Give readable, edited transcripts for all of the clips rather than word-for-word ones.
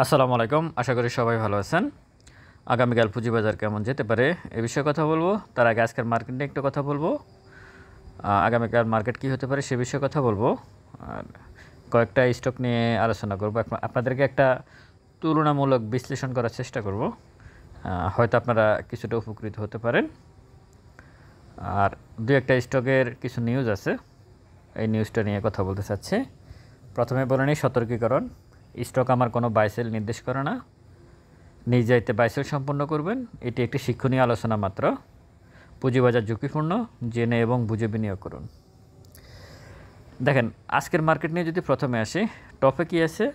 আসসালামু আলাইকুম। আশা করি সবাই ভালো আছেন। আগামীকাল পুঁজিবাজার কেমন যেতে পারে এ বিষয়ে কথা বলবো। তার আগে আজকের মার্কেট নিয়ে একটু কথা বলবো। আগামীকাল মার্কেট কী হতে পারে সে বিষয়ে কথা বলবো। আর কয়েকটা স্টক নিয়ে আলোচনা করব। আপনাদেরকে একটা তুলনামূলক বিশ্লেষণ করার চেষ্টা করব। হয়তো আপনারা কিছুটা উপকৃত হতে পারেন। আর দু একটা স্টকের কিছু নিউজ আছে, এই নিউজটা নিয়ে কথা বলতে চাচ্ছি। প্রথমে বলে নিই সতর্কীকরণ, স্টক আমার কোনো বাইসেল নির্দেশ করে না। নিজ দায়িত্বে বাইসেল সম্পন্ন করবেন, এটি একটি শিক্ষণীয় আলোচনা মাত্র। পুঁজিবাজার ঝুঁকিপূর্ণ, জেনে এবং বুঝে বিনিয়োগ করুন। দেখেন, আজকের মার্কেট নিয়ে যদি প্রথমে আসি, টপে কী আছে?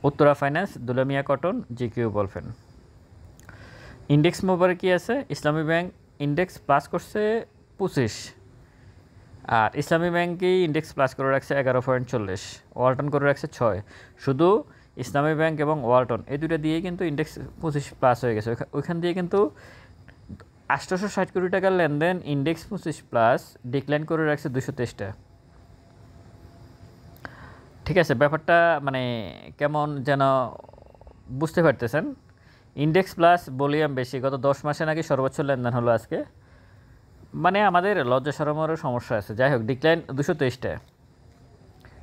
Uttara finance, Dulamia cotton, GQ ball pen. Index মুভারে কী আছে? ইসলামী ব্যাংক ইন্ডেক্স প্লাস করছে 25, আর ইসলামী ব্যাংকই ইন্ডেক্স প্লাস করে রাখছে 11.40, ওয়ালটন করে রাখছে 6। শুধু ইসলামী ব্যাংক এবং ওয়ালটন এই দুটো দিয়েই কিন্তু ইন্ডেক্স 25 প্লাস হয়ে গেছে। ওইখান দিয়ে কিন্তু 860 কোটি টাকার লেনদেন, ইন্ডেক্স 25 প্লাস, ডিক্লাইন করে রাখছে 223টা। ঠিক আছে, ব্যাপারটা মানে কেমন যেন বুঝতে পারতেছেন। ইন্ডেক্স প্লাস, ভলিউম বেশি, গত 10 মাসে নাকি সর্বোচ্চ লেনদেন হলো আজকে। মানে আমাদের লজ্জা শরমেরও সমস্যা আছে। যাই হোক, ডিক্লাইন 223টা।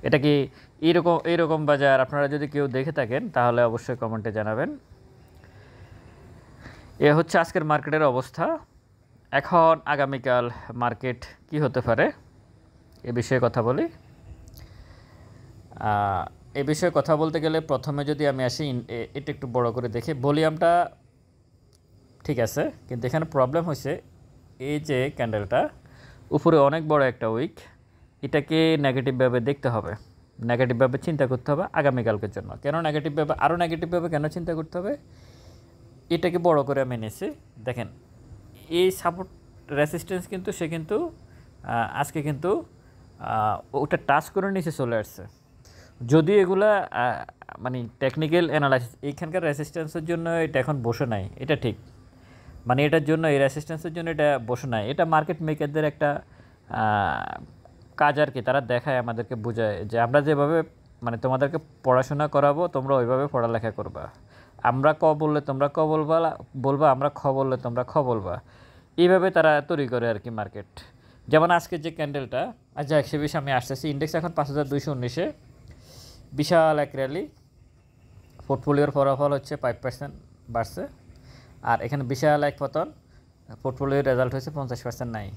এটা কি এইরকম বাজার আপনারা যদি কেউ দেখে থাকেন তাহলে অবশ্যই কমেন্টে জানাবেন। এ হচ্ছে আজকের মার্কেটের অবস্থা। এখন আগামীকাল মার্কেট কি হতে পারে এ বিষয়ে কথা বলি। এ বিষয়ে কথা বলতে গেলে প্রথমে যদি আমি আসি, এটা একটু বড় করে দেখি। ভলিউমটা ঠিক আছে, কিন্তু এখানে প্রবলেম হয়েছে এই যে ক্যান্ডেলটা উপরে অনেক বড় একটা উইক, এটাকে নেগেটিভভাবে দেখতে হবে, নেগেটিভভাবে চিন্তা করতে হবে আগামীকালকের জন্য। কেন নেগেটিভভাবে, আরও নেগেটিভভাবে কেন চিন্তা করতে হবে? এটাকে বড় করে আমি নিয়েছি। দেখেন, এই সাপোর্ট রেসিস্ট্যান্স কিন্তু সে কিন্তু আজকে কিন্তু ওটা টাচ করে নিচে চলে আসছে। যদি এগুলা মানে টেকনিক্যাল অ্যানালাইসিস, এইখানকার রেসিস্ট্যান্সের জন্য এটা এখন বসে নাই, এটা ঠিক। মানে এটার জন্য, এই রেসিস্ট্যান্সের জন্য এটা বসে নাই। এটা মার্কেট মেকারদের একটা কাজ আর কি। তারা দেখায়, আমাদেরকে বোঝায় যে আমরা যেভাবে মানে তোমাদেরকে পড়াশোনা করাবো, তোমরা ওইভাবে পড়ালেখা করবা। আমরা ক বললে তোমরা ক বলবা, আমরা খ বললে তোমরা খ বলবা। এইভাবে তারা তৈরি করে আর কি মার্কেট। যেমন আজকে যে ক্যান্ডেলটা, আচ্ছা সে বিষয়ে আমি আসতেছি। ইন্ডেক্স এখন 5219-এ, বিশাল এক র্যালি। পোর্টফোলিওর ফলাফল হচ্ছে 5% বাড়ছে, আর এখানে বিশাল এক পতন। পোর্টফোলিওর রেজাল্ট হয়েছে 50% নাই।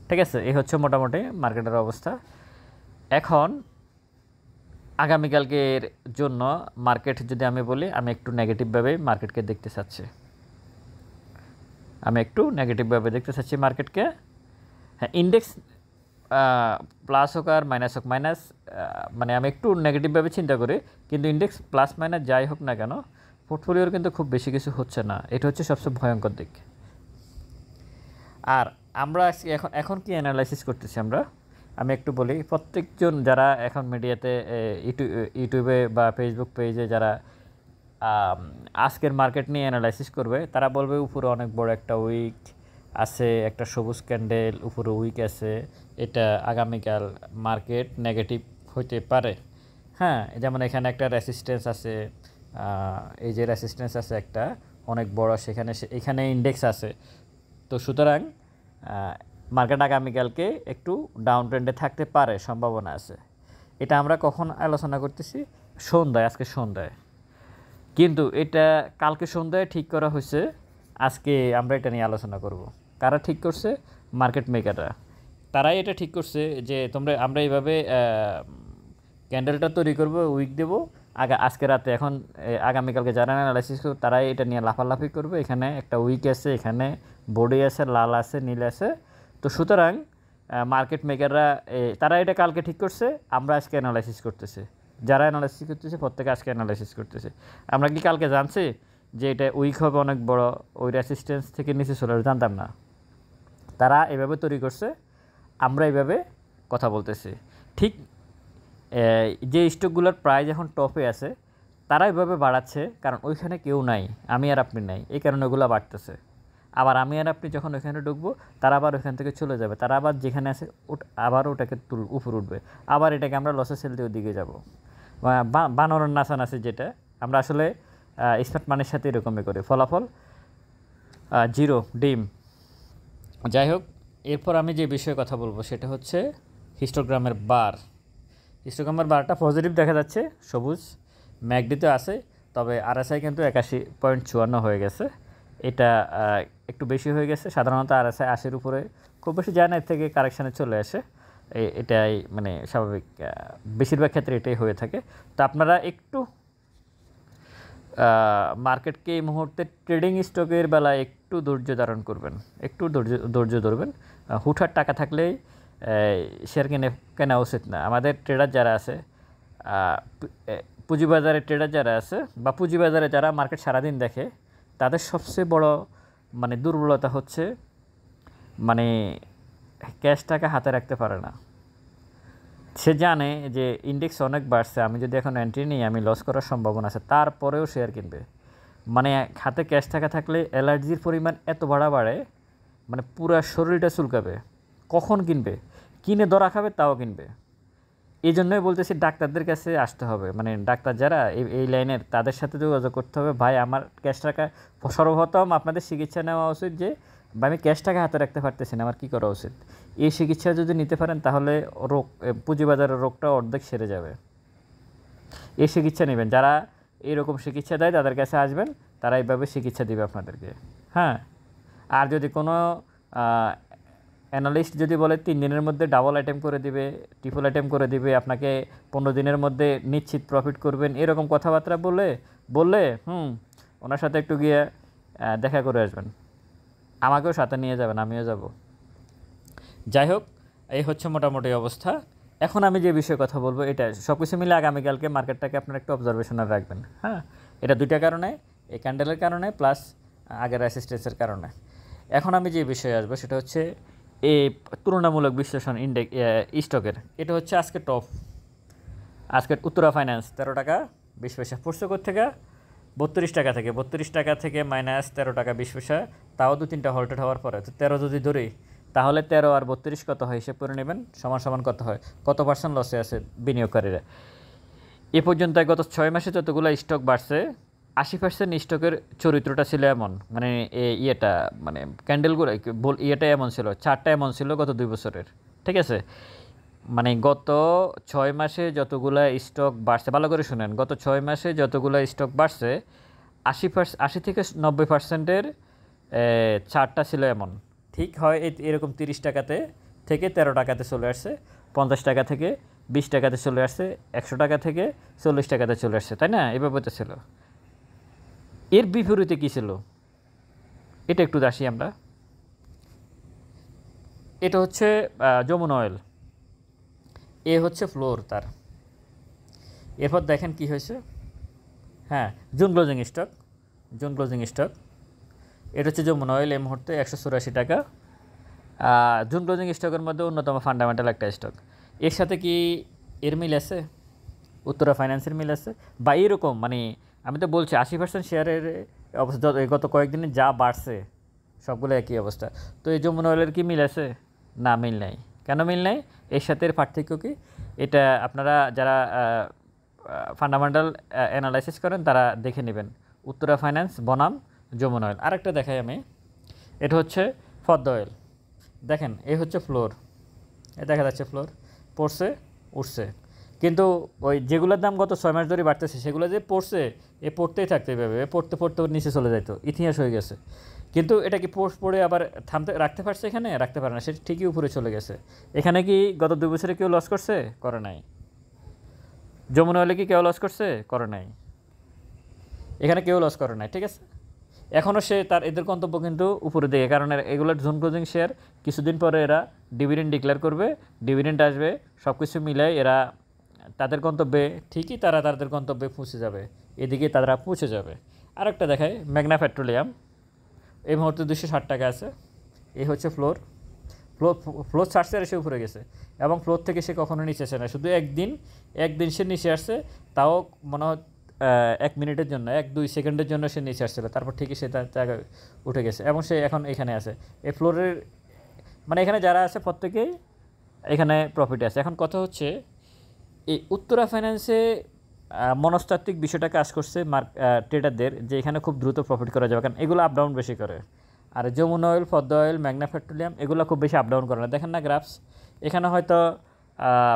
ঠিক আছে, এই হচ্ছে মোটামুটি মার্কেটের অবস্থা। এখন আগামীকালকের জন্য মার্কেট যদি আমি বলি, আমি একটু নেগেটিভভাবে মার্কেটকে দেখতে চাচ্ছি। মার্কেটকে। হ্যাঁ, ইন্ডেক্স প্লাস হোক আর মাইনাস হোক, মাইনাস মানে আমি একটু নেগেটিভভাবে চিন্তা করি, কিন্তু ইন্ডেক্স প্লাস মাইনাস যাই হোক না কেন, পোর্টফোলিওর কিন্তু খুব বেশি কিছু হচ্ছে না। এটা হচ্ছে সবচেয়ে ভয়ঙ্কর দিক। আর আমরা এখন কি অ্যানালাইসিস করতেছি আমি একটু বলি। প্রত্যেকজন যারা এখন মিডিয়াতে, ইউটিউবে বা ফেসবুক পেজে যারা আজকের মার্কেট নিয়ে অ্যানালাইসিস করবে, তারা বলবে উপরে অনেক বড় একটা উইক আছে, একটা সবুজ ক্যান্ডেল, উপরে উইক আছে, এটা আগামীকাল মার্কেট নেগেটিভ হইতে পারে। হ্যাঁ, যেমন এখানে একটা রেসিস্ট্যান্স আছে, এই যে রেসিস্ট্যান্স আছে একটা অনেক বড়, এখানে ইন্ডেক্স আছে। তো সুতরাং মার্কেট আগামীকালকে একটু ডাউন ট্রেন্ডে থাকতে পারে, সম্ভাবনা আছে। এটা আমরা কখন আলোচনা করতেছি? সন্ধ্যায়, আজকে সন্ধ্যায়। কিন্তু এটা কালকে সন্ধ্যায় ঠিক করা হয়েছে, আজকে আমরা এটা নিয়ে আলোচনা করব। কারা ঠিক করছে? মার্কেট মেকাররা। তারাই এটা ঠিক করছে যে আমরা এইভাবে ক্যান্ডেলটা তৈরি করব, উইক দেব আজকে রাতে। এখন আগামীকালকে যারা অ্যানালাইসিস করবে তারাই এটা নিয়ে লাফালাফি করবে। এখানে একটা উইক আছে, এখানে বডি আছে, লাল আছে, নীল আছে। তো সুতরাং মার্কেট মেকাররা তারা এটা কালকে ঠিক করছে, আমরা আজকে অ্যানালাইসিস করতেছি। যারা অ্যানালাইসিস করতেছে প্রত্যেকে আজকে অ্যানালাইসিস করতেছে। আমরা কি কালকে জানছি যে এটা উইক হবে অনেক বড়, ওই রেসিস্ট্যান্স থেকে নিচে চলে আসবে? জানতাম না। তারা এভাবে তৈরি করছে, আমরা এইভাবে কথা বলতেছি। ঠিক যে স্টকগুলোর প্রাইস এখন টপে আছে, তারা এভাবে বাড়াচ্ছে, কারণ ওইখানে কেউ নাই, আমি আর আপনি নাই, এই কারণে ওগুলো বাড়তেছে। আবার আমি আর আপনি যখন ওইখানে ঢুকবো, তারা আবার ওইখান থেকে চলে যাবে, তারা আবার যেখানে আছে আবার ওটাকে উপর উঠবে, আবার এটাকে আমরা লসে সেল দিয়ে দিকে যাব। বানরের নাচানাচি, যেটা আমরা আসলে স্মার্ট মানির সাথে এরকমই করি, ফলাফল জিরো, ডিম। যাই হোক, এরপর আমি যে বিষয়ে কথা বলবো সেটা হচ্ছে হিস্টোগ্রামের বার। হিস্টোগ্রামের বারটা পজিটিভ দেখা যাচ্ছে, সবুজ, ম্যাকডিতে আছে, তবে আরএসআই কিন্তু 81.54 হয়ে গেছে। এটা একটু বেশি হয়ে গেছে। সাধারণত আরএসআই 80-র উপরে খুব বেশি যায় না, এর থেকে কারেকশানে চলে আসে। এটাই মানে স্বাভাবিক, বেশিরভাগ ক্ষেত্রে এটাই হয়ে থাকে। তো আপনারা একটু মার্কেটকে এই মুহূর্তে ট্রেডিং স্টকের বেলায় একটু ধৈর্য ধারণ করবেন, একটু ধৈর্য ধরবেন। হুটহাট টাকা থাকলেই শেয়ার কেনা উচিত না। আমাদের ট্রেডার যারা আছে, পুঁজিবাজারের ট্রেডার যারা আছে বা পুঁজিবাজারে যারা মার্কেট সারাদিন দেখে, তাদের সবচেয়ে বড় মানে দুর্বলতা হচ্ছে মানে ক্যাশ টাকা হাতে রাখতে পারে না। সে জানে যে ইন্ডেক্স অনেক বাড়ছে, আমি যদি এখন এন্ট্রি নিই আমি লস করার সম্ভাবনা আছে, তারপরেও শেয়ার কিনবে। মানে হাতে ক্যাশ টাকা থাকলে অ্যালার্জির পরিমাণ এত বাড়ে, মানে পুরা শরীরটা চুলকাবে। কখন কিনবে? কিনে ধরা খাবে, তাও কিনবে। এই জন্যই বলতেছি ডাক্তারদের কাছে আসতে হবে, মানে ডাক্তার যারা এই লাইনের, তাদের সাথে যোগাযোগ করতে হবে। ভাই আমার ক্যাশ টাকা, সর্বপ্রথম আপনাদের চিকিৎসা নেওয়া উচিত যে আমি ক্যাশ টাকা হাতে রাখতে পারতেছি না, আমার কী করা উচিত। এই চিকিৎসা যদি নিতে পারেন তাহলে পুঁজিবাজারের রোগটা অর্ধেক সেরে যাবে। এই চিকিৎসা নেবেন, যারা এইরকম চিকিৎসা দেয় তাদের কাছে আসবেন, তারা এইভাবে চিকিৎসা দেবে আপনাদেরকে। হ্যাঁ, আর যদি কোনো অ্যানালিস্ট যদি বলে 3 দিনের মধ্যে ডাবল আইটেম করে দিবে, ট্রিপল আইটেম করে দিবে, আপনাকে 15 দিনের মধ্যে নিশ্চিত প্রফিট করবেন, এরকম কথাবার্তা বললে ওনার সাথে একটু গিয়ে দেখা করে আসবেন, আমাকেও সাথে নিয়ে যাবেন, আমিও যাব। যাই হোক, এই হচ্ছে মোটামুটি অবস্থা। এখন আমি যে বিষয়ে কথা বলবো, এটা সব কিছু মিলে আগামীকালকে মার্কেটটাকে আপনারা একটু অবজারভেশনে রাখবেন। হ্যাঁ, এটা দুইটা কারণে, এই ক্যান্ডেলের কারণে প্লাস আগের অ্যাসিস্টেন্সের কারণে। এখন আমি যে বিষয়ে আসবো সেটা হচ্ছে এই তুলনামূলক বিশ্লেষণ ইন্ডেক্স স্টকের। এটা হচ্ছে আজকে টপ, আজকের উত্তরা ফাইন্যান্স 13 টাকা 20 পয়সা পড়ছে থেকে 32 টাকা থেকে, 32 টাকা থেকে মাইনাস 13 টাকা 20 পয়সা, তাও 2-3টা হল্টেড হওয়ার পরে। তো 13 যদি ধরি তাহলে 13 আর 32 কত হয় হিসেব করে নেবেন, সমান কত হয়, কত পার্সেন্ট লসে আছে বিনিয়োগকারীরা। এ পর্যন্ত গত 6 মাসে যতগুলো স্টক বাড়ছে, 80% স্টকের চরিত্রটা ছিল এমন, মানে ইয়েটা মানে ক্যান্ডেলগুলো ইয়েটা এমন ছিল, চার্টটা এমন ছিল গত 2 বছরের। ঠিক আছে, মানে গত 6 মাসে যতগুলো স্টক বাড়ছে, ভালো করে শুনেন, গত 6 মাসে যতগুলো স্টক বাড়ছে 80 থেকে 90%-এর চার্টটা ছিল এমন। ঠিক হয় এরকম 30 টাকাতে থেকে 13 টাকাতে চলে আসছে, 50 টাকা থেকে 20 টাকাতে চলে আসছে, 100 টাকা থেকে 40 টাকাতে চলে আসছে, তাই না? এভাবে তো ছিল। এর বিপরীতে কী ছিল এটা একটু আসি আমরা। এটা হচ্ছে যমুনা অয়েল, এ হচ্ছে ফ্লোর তার। এরপর দেখেন কি হয়েছে। হ্যাঁ, জুন ক্লোজিং স্টক, এটা হচ্ছে যমুনা অয়েল, এই মুহূর্তে 184 টাকা। জুন ক্লোজিং স্টকের মধ্যে অন্যতম ফান্ডামেন্টাল একটা স্টক। এর সাথে কি এর মিল আছে? উত্তরা ফাইন্যান্সের মিল আছে বা এরকম, মানে আমি তো বলছি 80% শেয়ারের অবস্থা গত কয়েকদিনে যা বাড়ছে সবগুলো একই অবস্থা। তো এই যমুনা অয়েলের কি মিল আছে? না, মিল নাই। কেন মিল নাই? এর সাথে এর পার্থক্য কি? এটা আপনারা যারা ফান্ডামেন্টাল অ্যানালাইসিস করেন তারা দেখে নেবেন। উত্তরা ফাইন্যান্স বনাম যমুনা অয়েল। আরেকটা দেখাই আমি, এটা হচ্ছে পদ্মা অয়েল। দেখেন, এই হচ্ছে ফ্লোর, এ দেখা যাচ্ছে ফ্লোর, পড়ছে উঠছে, কিন্তু ওই যেগুলোর দাম গত 6 মাস ধরে বাড়তেছে সেগুলো যে পড়ছে, পড়তেই থাকতে হবে, পড়তে নিচে চলে যাইতো, ইতিহাস হয়ে গেছে। কিন্তু এটা কি পড়ে আবার রাখতে পারছে? এখানে রাখতে পারে না, সেটা ঠিকই উপরে চলে গেছে। এখানে কি গত 2 বছরে কেউ লস করছে? করে নাই। যমুনা অয়েলে কি কেউ লস করছে? করে নাই। এখানে কেউ লস করে নাই, ঠিক আছে। এখনও এদের গন্তব্য কিন্তু উপরে দিকে, কারণ এগুলোর জোন ক্লোজিং শেয়ার, কিছুদিন পরে এরা ডিভিডেন্ড ডিক্লেয়ার করবে, ডিভিডেন্ড আসবে, সব কিছু মিলাই এরা তাদের গন্তব্যে, ঠিকই তারা তাদের গন্তব্যে পৌঁছে যাবে, এদিকে তারা পৌঁছে যাবে। আরেকটা দেখায়, মেঘনা পেট্রোলিয়াম, এই মুহূর্তে 260 টাকা আছে। এই হচ্ছে ফ্লোর ছাড়ছে আর সে উপরে গেছে, এবং ফ্লোর থেকে সে কখনো নিচে আসে না, শুধু একদিন সে নিচে আসছে, তাও মনে হয় 1 মিনিটের জন্য, 1-2 সেকেন্ডের জন্য সে নিচে আসছিল, তারপর ঠিকই সে তার জায়গায় উঠে গেছে, এবং সে এখন এখানে আছে। এই ফ্লোরের মানে এখানে যারা আছে প্রত্যেকেই এখানে প্রফিটে আছে। এখন কথা হচ্ছে এই উত্তরা ফাইন্যান্সে মনস্তাত্ত্বিক বিষয়টা কাজ করছে ট্রেডারদের, যে এখানে খুব দ্রুত প্রফিট করা যাবে, কারণ এগুলো আপ ডাউন বেশি করে। আর যমুনা অয়েল, পদ্মা অয়েল, মেঘনা পেট্রোলিয়াম এগুলো খুব বেশি আপ ডাউন করে না। দেখেন না গ্রাফস, এখানে হয়তো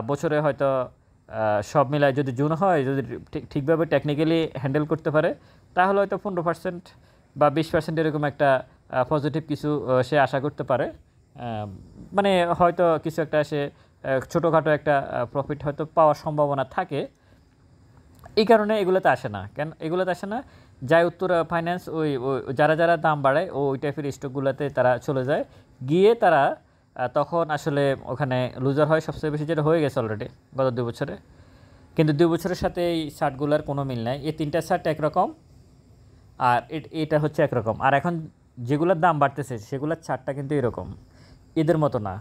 বছরে হয়তো সব মিলায় যদি জুন হয়, যদি ঠিকভাবে টেকনিক্যালি হ্যান্ডেল করতে পারে, তাহলে হয়তো 15% বা 20% এরকম একটা পজিটিভ কিছু সে আশা করতে পারে। মানে হয়তো কিছু একটা সে ছোটোখাটো একটা প্রফিট হয়তো পাওয়ার সম্ভাবনা থাকে। এই কারণে এগুলোতে আসে না। কেন এগুলোতে আসে না? যায় উত্তরা ফাইন্যান্স, ওই যারা যারা দাম বাড়ায় ওই টাইপের স্টকগুলোতে তারা চলে যায়, গিয়ে তারা তখন আসলে ওখানে লুজার হয় সবচেয়ে বেশি, যেটা হয়ে গেছে অলরেডি গত 2 বছরে। কিন্তু 2 বছরের সাথে এই চার্টগুলোর কোনো মিল নাই। এই 3টা চার্ট একরকম, আর এটা হচ্ছে একরকম। আর এখন যেগুলোর দাম বাড়তেছে সেগুলোর চার্টটা কিন্তু এরকম, এদের মতো না।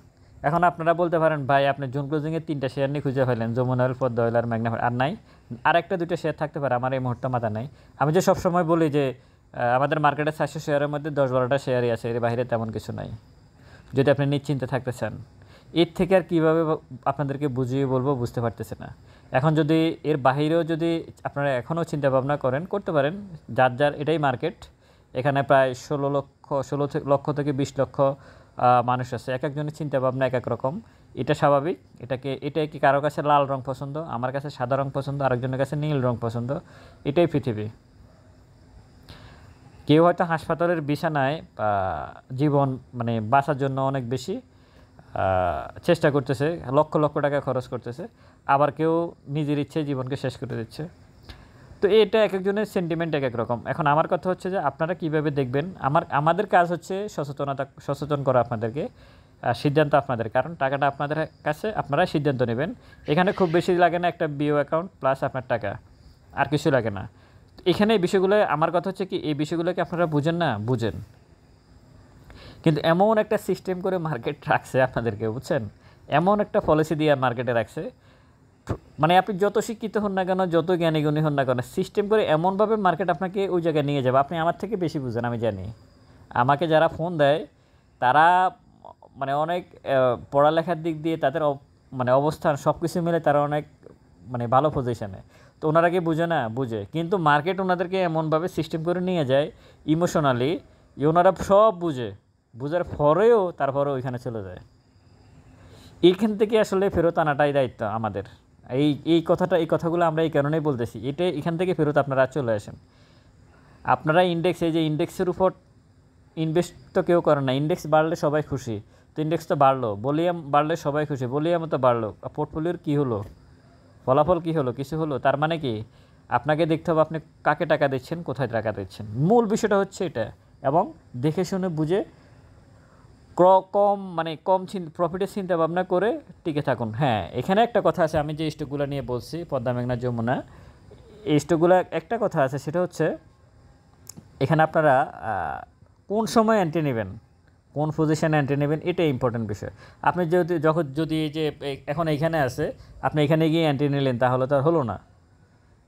এখন আপনারা বলতে পারেন, ভাই আপনি জুন ক্লোজিংয়ে 3টা শেয়ার নিয়ে খুঁজে ফেলেন, যমুনা অয়েল, পদ্মা অয়েল আর মেঘনা, আর নাই? আর একটা 2টা শেয়ার থাকতে পারে, আমার এই মুহূর্তে মাথা নাই। আমি যে সবসময় বলি যে আমাদের মার্কেটে 400 শেয়ারের মধ্যে 10-12টা শেয়ারই আছে, এর বাইরে তেমন কিছু নাই, যদি আপনি নিশ্চিন্তে থাকতে চান। এর থেকে আর কীভাবে আপনাদেরকে বুঝিয়ে বলবো বুঝতে পারতেছে না। এখন যদি এর বাহিরেও যদি আপনারা এখনও চিন্তা ভাবনা করেন, করতে পারেন, যার যার এটাই মার্কেট। এখানে প্রায় 16 লক্ষ থেকে 20 লক্ষ মানুষ আছে, এক একজনের চিন্তা ভাবনা এক এক রকম। এটা স্বাভাবিক। এটা কি কারো কাছে লাল রং পছন্দ, আমার কাছে সাদা রং পছন্দ, আরেকজনের কাছে নীল রং পছন্দ। এটাই পৃথিবী। কেউ হয়তো হাসপাতালের বিছানায় জীবন মানে বাঁচার জন্য অনেক বেশি চেষ্টা করতেছে, লক্ষ লক্ষ টাকা খরচ করতেছে, আবার কেউ নিজের ইচ্ছে জীবনকে শেষ করে দিচ্ছে। তো এটা এক একজনের সেন্টিমেন্ট এক এক রকম। এখন আমার কথা হচ্ছে যে আপনারা কীভাবে দেখবেন, আমাদের কাজ হচ্ছে সচেতন করা আপনাদেরকে, সিদ্ধান্ত আপনাদের, কারণ টাকাটা আপনাদের কাছে, আপনারা সিদ্ধান্ত নেবেন। এখানে খুব বেশি লাগে না, একটা বিও অ্যাকাউন্ট প্লাস আপনার টাকা, আর কিছু লাগে না। এখানে এই বিষয়গুলো, আমার কথা হচ্ছে কি, এই বিষয়গুলোকে আপনারা বুঝেন না, বুঝেন, কিন্তু এমন একটা সিস্টেম করে মার্কেট রাখছে আপনাদেরকে, বুঝছেন, এমন একটা পলিসি দিয়ে মার্কেটে রাখছে, মানে আপনি যত শিক্ষিত হন না কেন, যত জ্ঞানীগুণী হন না কেন, সিস্টেম করে এমনভাবে মার্কেট আপনাকে ওই জায়গায় নিয়ে যাবে। আপনি আমার থেকে বেশি বুঝেন, আমি জানি। আমাকে যারা ফোন দেয় তারা মানে অনেক পড়ালেখার দিক দিয়ে তাদের মানে অবস্থান সব কিছু মিলে তারা অনেক মানে ভালো পজিশনে। তো ওনারা কি বুঝে না? বুঝে, কিন্তু মার্কেট ওনাদেরকে এমনভাবে সিস্টেম করে নিয়ে যায় ইমোশনালি, ওনারা সব বুঝার পরেও তারপরে ওইখানে চলে যায়। এইখান থেকে আসলে ফেরত আনাটাই দায়িত্ব আমাদের। এই কথাগুলো আমরা এই কারণেই বলতেছি, এখান থেকে ফেরত আপনারা চলে আসেন। আপনারা এই যে ইন্ডেক্সের উপর ইনভেস্ট তো কেউ করে না। ইন্ডেক্স বাড়লে সবাই খুশি, তো ইন্ডেক্স তো বাড়লো, ভলিউম বাড়লে সবাই খুশি, ভলিউমও তো বাড়লো, পোর্টফোলিওর কী হলো, ফলাফল কী হলো? কিছু হলো? তার মানে কি, আপনাকে দেখতে হবে আপনি কাকে টাকা দিচ্ছেন, কোথায় টাকা দিচ্ছেন। মূল বিষয়টা হচ্ছে এটা, এবং দেখে শুনে বুঝে কম প্রফিটের চিন্তা ভাবনা করে টিকে থাকুন। হ্যাঁ, এখানে একটা কথা আছে, আমি যে স্টকগুলো নিয়ে বলছি, পদ্মা, মেঘনা, যমুনা, এই স্টকগুলো একটা কথা আছে, সেটা হচ্ছে এখানে আপনারা কোন সময় এন্ট্রি নেবেন, কোন পজিশনে এন্ট্রি নেবেন, এটা ইম্পর্টেন্ট বিষয়। আপনি যদি এই যে এখন এইখানে আছে, আপনি এখানে গিয়ে এন্ট্রি নিলেন, তাহলে তো আর হলো না।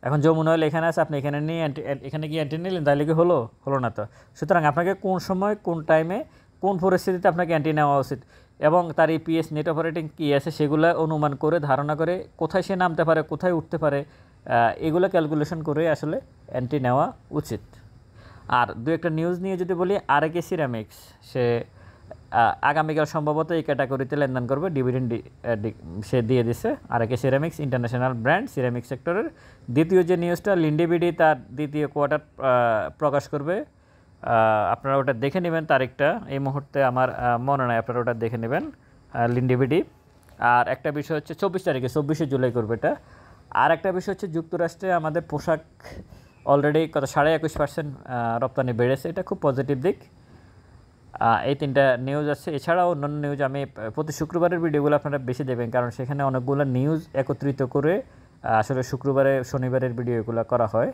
এখন যমুনা অয়েল এখানে আছে, আপনি এখানে নিয়ে এখানে গিয়ে এন্ট্রি নিলেন, তাহলে কি হলো না তো। সুতরাং আপনাকে কোন সময়, কোন টাইমে, কোন পরিস্থিতিতে আপনাকে এন্ট্রি নেওয়া উচিত, এবং তার ইপিএস, নেট অপারেটিং কী আছে, সেগুলো অনুমান করে, ধারণা করে, কোথায় সে নামতে পারে, কোথায় উঠতে পারে, এগুলো ক্যালকুলেশন করে আসলে এন্ট্রি নেওয়া উচিত। আর দু একটা নিউজ নিয়ে যদি বলি, আরএকে সিরামিক্স, সে আগামীকাল সম্ভবত এই ক্যাটাগরিতে লেনদেন করবে, ডিভিডেন্ড সে দিয়ে দিছে। আরএকে সিরামিক্স ইন্টারন্যাশনাল ব্র্যান্ড, সিরামিক সেক্টরের। দ্বিতীয় যে নিউজটা, লিন্ডে তার দ্বিতীয় কোয়ার্টার প্রকাশ করবে, আপনারা ওটা দেখে নেবেন। তারিখটা এই মুহূর্তে আমার মনে নাই, আপনারা ওটা দেখে নেবেন, লিন্ডে। আর একটা বিষয় হচ্ছে 24 তারিখে, 24শে জুলাই করবে এটা। আর একটা বিষয় হচ্ছে, যুক্তরাষ্ট্রে আমাদের পোশাক অলরেডি 21.5% রপ্তানি বেড়েছে, এটা খুব পজিটিভ দিক। এই 3টা নিউজ আছে। এছাড়াও অন্যান্য নিউজ আমি প্রতি শুক্রবারের ভিডিওগুলো আপনারা বেশি দেবেন, কারণ সেখানে অনেকগুলো নিউজ একত্রিত করে আসলে শনিবারের ভিডিওগুলো করা হয়।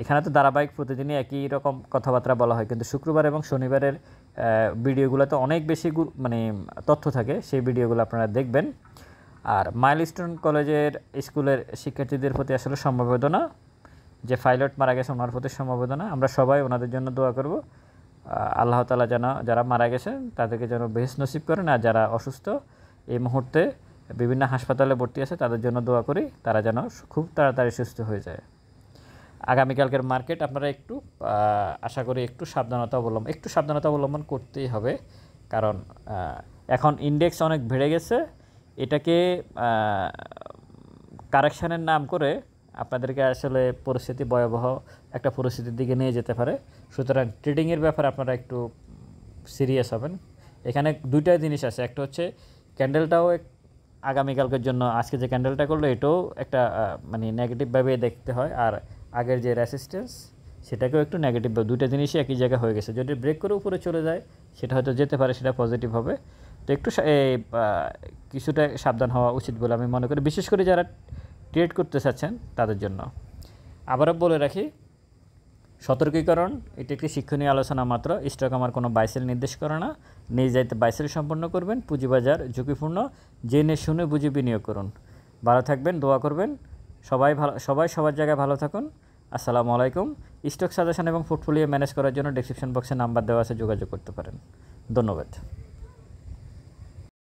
এখানে তো ধারাবাহিক প্রতিদিনই একই রকম কথাবার্তা বলা হয়, কিন্তু শুক্রবার এবং শনিবারের ভিডিওগুলোতে অনেক বেশি মানে তথ্য থাকে, সেই ভিডিওগুলো আপনারা দেখবেন। আর মাইলস্টোন কলেজের স্কুলের শিক্ষার্থীদের প্রতি আসলে সমবেদনা, যে পাইলট মারা গেছে ওনার প্রতি সমবেদনা। আমরা সবাই ওনাদের জন্য দোয়া করব, আল্লাহ তাআলা যেন যারা মারা গেছেন তাদেরকে যেন বেহেশত নসিব করেন, আর যারা অসুস্থ এই মুহূর্তে বিভিন্ন হাসপাতালে ভর্তি আছে, তাদের জন্য দোয়া করি তারা যেন খুব তাড়াতাড়ি সুস্থ হয়ে যায়। আগামীকালকের মার্কেট আপনারা একটু আশা করি একটু সাবধানতা অবলম্বন করতেই হবে, কারণ এখন ইন্ডেক্স অনেক বেড়ে গেছে। এটাকে কারেকশানের নাম করে আপনাদেরকে আসলে পরিস্থিতি ভয়াবহ একটা পরিস্থিতির দিকে নিয়ে যেতে পারে। সুতরাং ট্রেডিংয়ের ব্যাপারে আপনারা একটু সিরিয়াস হবেন। এখানে দুইটা জিনিস আছে, একটা হচ্ছে ক্যান্ডেলটাও আগামীকালকের জন্য আজকে যে ক্যান্ডেলটা করলো এটাও একটা মানে নেগেটিভভাবে দেখতে হয়, আর আগের যে রেসিস্ট্যান্স সেটাকেও একটু নেগেটিভ, দুইটা জিনিসই একই জায়গায় হয়ে গেছে। যদি ব্রেক করে উপরে চলে যায় সেটা হয়তো যেতে পারে, সেটা পজিটিভ হবে। তো একটু কিছুটা সাবধান হওয়া উচিত বলে আমি মনে করি, বিশেষ করে যারা ট্রেড করতে চাচ্ছেন তাদের জন্য। আবারও বলে রাখি, সতর্কীকরণ, এটি একটি শিক্ষণীয় আলোচনা মাত্র। স্টক আমার কোনো বাইসেল নির্দেশ করে না। নিজ দায়িত্বে বাইসেল সম্পন্ন করবেন। পুঁজিবাজার ঝুঁকিপূর্ণ, জেনে শুনে বুঝে বিনিয়োগ করুন। ভালো থাকবেন, দোয়া করবেন। সবাই সবার জায়গায় ভালো থাকুন। আসসালামু আলাইকুম। স্টক সাজেশন এবং পোর্টফোলিও ম্যানেজ করার জন্য ডেসক্রিপশন বক্সে নাম্বার দেওয়া আছে, যোগাযোগ করতে পারেন। ধন্যবাদ।